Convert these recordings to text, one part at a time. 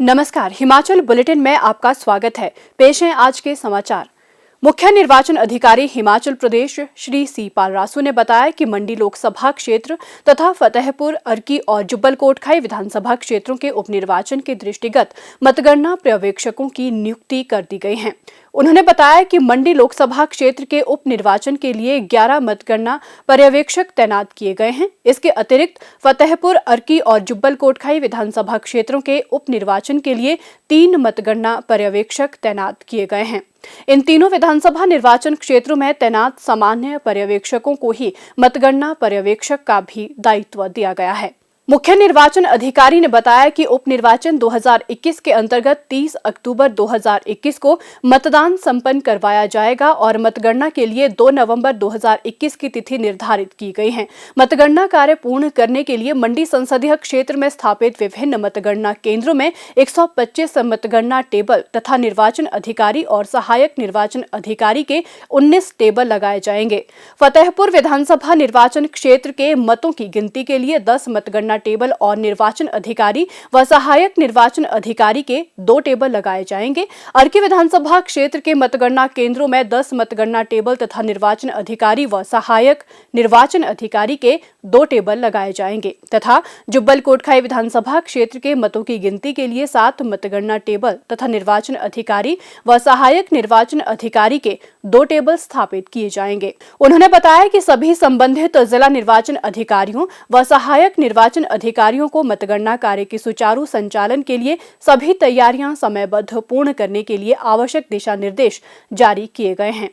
नमस्कार, हिमाचल बुलेटिन में आपका स्वागत है। पेश हैं आज के समाचार। मुख्य निर्वाचन अधिकारी हिमाचल प्रदेश श्री सी पालरासु ने बताया कि मंडी लोकसभा क्षेत्र तथा फतेहपुर, अर्की और जुब्बल कोटखाई विधानसभा क्षेत्रों के उपनिर्वाचन के दृष्टिगत मतगणना पर्यवेक्षकों की नियुक्ति कर दी गई है। उन्होंने बताया कि मंडी लोकसभा क्षेत्र के उपनिर्वाचन के लिए 11 मतगणना पर्यवेक्षक तैनात किए गए हैं। इसके अतिरिक्त फतेहपुर, अर्की और जुब्बल कोटखाई विधानसभा क्षेत्रों के उपनिर्वाचन के लिए 3 मतगणना पर्यवेक्षक तैनात किए गए हैं। इन तीनों विधानसभा निर्वाचन क्षेत्रों में तैनात सामान्य पर्यवेक्षकों को ही मतगणना पर्यवेक्षक का भी दायित्व दिया गया है। मुख्य निर्वाचन अधिकारी ने बताया कि उपनिर्वाचन 2021 के अंतर्गत 30 अक्टूबर 2021 को मतदान संपन्न करवाया जाएगा और मतगणना के लिए 2 नवंबर 2021 की तिथि निर्धारित की गई है। मतगणना कार्य पूर्ण करने के लिए मंडी संसदीय क्षेत्र में स्थापित विभिन्न मतगणना केंद्रों में 125 मतगणना टेबल तथा निर्वाचन अधिकारी और सहायक निर्वाचन अधिकारी के 19 टेबल लगाए जाएंगे। फतेहपुर विधानसभा निर्वाचन क्षेत्र के मतों की गिनती के लिए 10 मतगणना टेबल और निर्वाचन अधिकारी व सहायक निर्वाचन अधिकारी के 2 टेबल लगाए जाएंगे। अर्की विधानसभा क्षेत्र के मतगणना केंद्रों में 10 मतगणना टेबल तथा निर्वाचन अधिकारी व सहायक निर्वाचन अधिकारी के 2 टेबल लगाए जाएंगे तथा जुब्बल कोटखाई विधानसभा क्षेत्र के मतों की गिनती के लिए 7 मतगणना टेबल तथा निर्वाचन अधिकारी व सहायक निर्वाचन अधिकारी के 2 टेबल स्थापित किए जाएंगे। उन्होंने बताया कि सभी संबंधित जिला निर्वाचन अधिकारियों व सहायक निर्वाचन अधिकारियों को मतगणना कार्य के सुचारू संचालन के लिए सभी तैयारियां समयबद्ध पूर्ण करने के लिए आवश्यक दिशा निर्देश जारी किए गए हैं।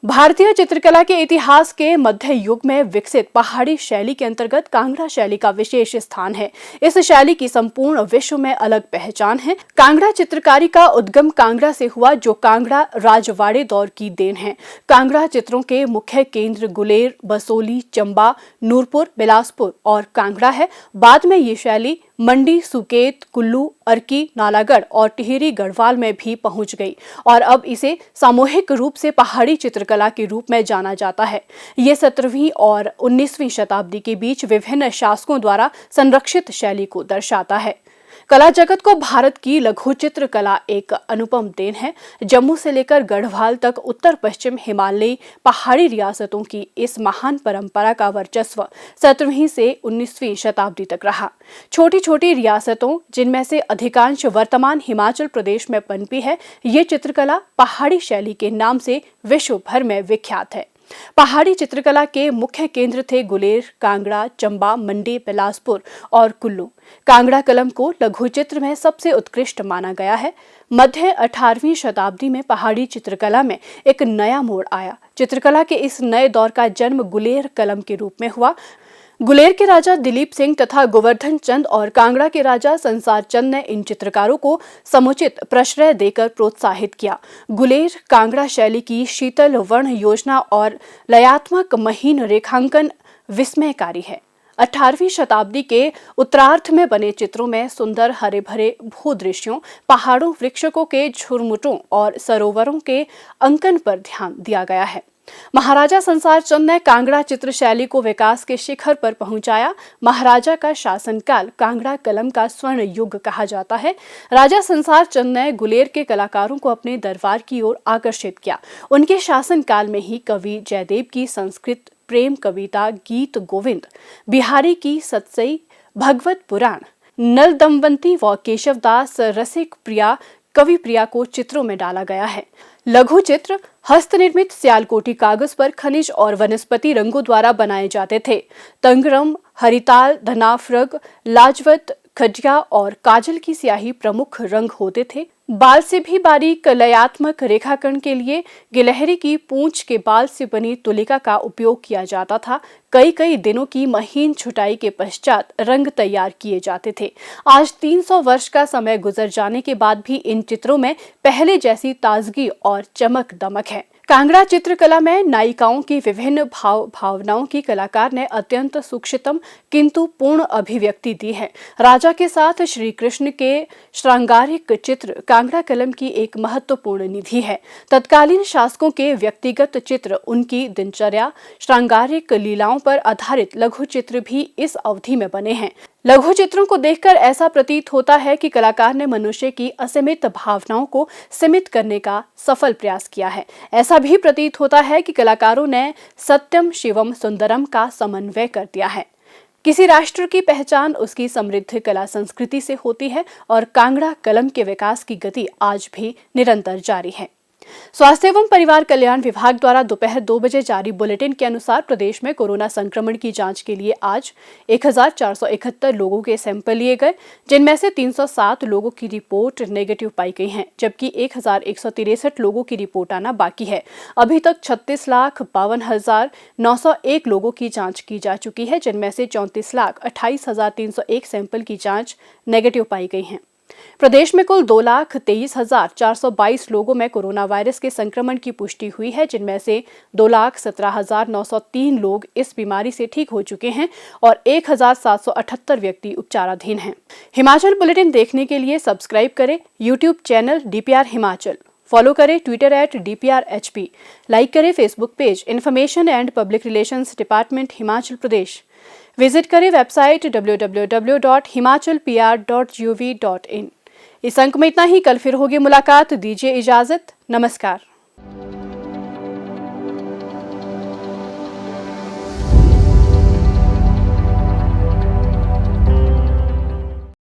भारतीय चित्रकला के इतिहास के मध्य युग में विकसित पहाड़ी शैली के अंतर्गत कांगड़ा शैली का विशेष स्थान है। इस शैली की संपूर्ण विश्व में अलग पहचान है। कांगड़ा चित्रकारी का उद्गम कांगड़ा से हुआ, जो कांगड़ा राजवाड़े दौर की देन है। कांगड़ा चित्रों के मुख्य केंद्र गुलेर, बसोली, चंबा, नूरपुर, बिलासपुर और कांगड़ा है। बाद में ये शैली मंडी, सुकेत, कुल्लू, अर्की, नालागढ़ और टिहरी गढ़वाल में भी पहुंच गई और अब इसे सामूहिक रूप से पहाड़ी चित्रकला के रूप में जाना जाता है। ये 17वीं और 19वीं शताब्दी के बीच विभिन्न शासकों द्वारा संरक्षित शैली को दर्शाता है। कला जगत को भारत की लघु चित्र कला एक अनुपम देन है। जम्मू से लेकर गढ़वाल तक उत्तर पश्चिम हिमालयी पहाड़ी रियासतों की इस महान परंपरा का वर्चस्व 17वीं से 19वीं शताब्दी तक रहा। छोटी छोटी रियासतों, जिनमें से अधिकांश वर्तमान हिमाचल प्रदेश में पनपी है, ये चित्रकला पहाड़ी शैली के नाम से विश्व भर में विख्यात है। पहाड़ी चित्रकला के मुख्य केंद्र थे गुलेर, कांगड़ा, चंबा, मंडी, बिलासपुर और कुल्लू। कांगड़ा कलम को लघु चित्र में सबसे उत्कृष्ट माना गया है। मध्य 18वीं शताब्दी में पहाड़ी चित्रकला में एक नया मोड़ आया। चित्रकला के इस नए दौर का जन्म गुलेर कलम के रूप में हुआ। गुलेर के राजा दिलीप सिंह तथा गोवर्धन चंद और कांगड़ा के राजा संसार चंद ने इन चित्रकारों को समुचित प्रश्रय देकर प्रोत्साहित किया। गुलेर कांगड़ा शैली की शीतल वर्ण योजना और लयात्मक महीन रेखांकन विस्मयकारी है। 18वीं शताब्दी के उत्तरार्ध में बने चित्रों में सुंदर हरे भरे भूदृश्यों, पहाड़ों, वृक्षों के झुरमुटों और सरोवरों के अंकन पर ध्यान दिया गया है। महाराजा संसार चंद ने कांगड़ा चित्र शैली को विकास के शिखर पर पहुंचाया। महाराजा का शासनकाल कांगड़ा कलम का स्वर्ण युग कहा जाता है। राजा संसार चंद ने गुलेर के कलाकारों को अपने दरबार की ओर आकर्षित किया। उनके शासनकाल में ही कवि जयदेव की संस्कृत प्रेम कविता गीत गोविंद, बिहारी की सतसई, भगवत पुराण, नल दमवंती व केशवदास रसिक प्रिया कवि प्रिया को चित्रों में डाला गया है। लघु चित्र हस्तनिर्मित सियालकोटी कागज पर खनिज और वनस्पति रंगों द्वारा बनाए जाते थे। तंगरम, हरिताल, धनाफरग, लाजवत, खजिया और काजल की स्याही प्रमुख रंग होते थे। बाल से भी बारीक कलात्मक रेखांकन के लिए गिलहरी की पूंछ के बाल से बनी तुलिका का उपयोग किया जाता था। कई दिनों की महीन छुटाई के पश्चात रंग तैयार किए जाते थे। आज 300 वर्ष का समय गुजर जाने के बाद भी इन चित्रों में पहले जैसी ताजगी और चमक दमक है। कांगड़ा चित्रकला में नायिकाओं की विभिन्न भावनाओं की कलाकार ने अत्यंत सूक्ष्मतम किंतु पूर्ण अभिव्यक्ति दी है। राजा के साथ श्री कृष्ण के श्रृंगारिक चित्र कांगड़ा कलम की एक महत्वपूर्ण निधि है। तत्कालीन शासकों के व्यक्तिगत चित्र, उनकी दिनचर्या, श्रृंगारिक लीलाओं पर आधारित लघु चित्र भी इस अवधि में बने हैं। लघु चित्रों को देखकर ऐसा प्रतीत होता है कि कलाकार ने मनुष्य की असीमित भावनाओं को सीमित करने का सफल प्रयास किया है। ऐसा भी प्रतीत होता है कि कलाकारों ने सत्यम शिवम सुंदरम का समन्वय कर दिया है। किसी राष्ट्र की पहचान उसकी समृद्ध कला संस्कृति से होती है और कांगड़ा कलम के विकास की गति आज भी निरंतर जारी है। स्वास्थ्य एवं परिवार कल्याण विभाग द्वारा दोपहर 2 बजे जारी बुलेटिन के अनुसार प्रदेश में कोरोना संक्रमण की जांच के लिए आज 1471 लोगों के सैंपल लिए गए, जिनमें से 307 लोगों की रिपोर्ट नेगेटिव पाई गई है, जबकि 1163 लोगों की रिपोर्ट आना बाकी है। अभी तक 36,52,901 लोगों की जांच की जा चुकी है, जिनमें से 34,28,301 सैंपल की जांच नेगेटिव पाई गई है। प्रदेश में कुल 2,23,422 लोगों में कोरोना वायरस के संक्रमण की पुष्टि हुई है, जिनमें से 2,17,903 लोग इस बीमारी से ठीक हो चुके हैं और 1,778 व्यक्ति उपचाराधीन हैं। हिमाचल बुलेटिन देखने के लिए सब्सक्राइब करें YouTube channel DPR Himachal, follow करें ट्विटर @DPRHP, लाइक करें Facebook page information and public relations department Himachal Pradesh, visit करें वेबसाइट www.himachalpr.gov.in। इस अंक में इतना ही। कल फिर होगी मुलाकात, दीजिए इजाजत। नमस्कार।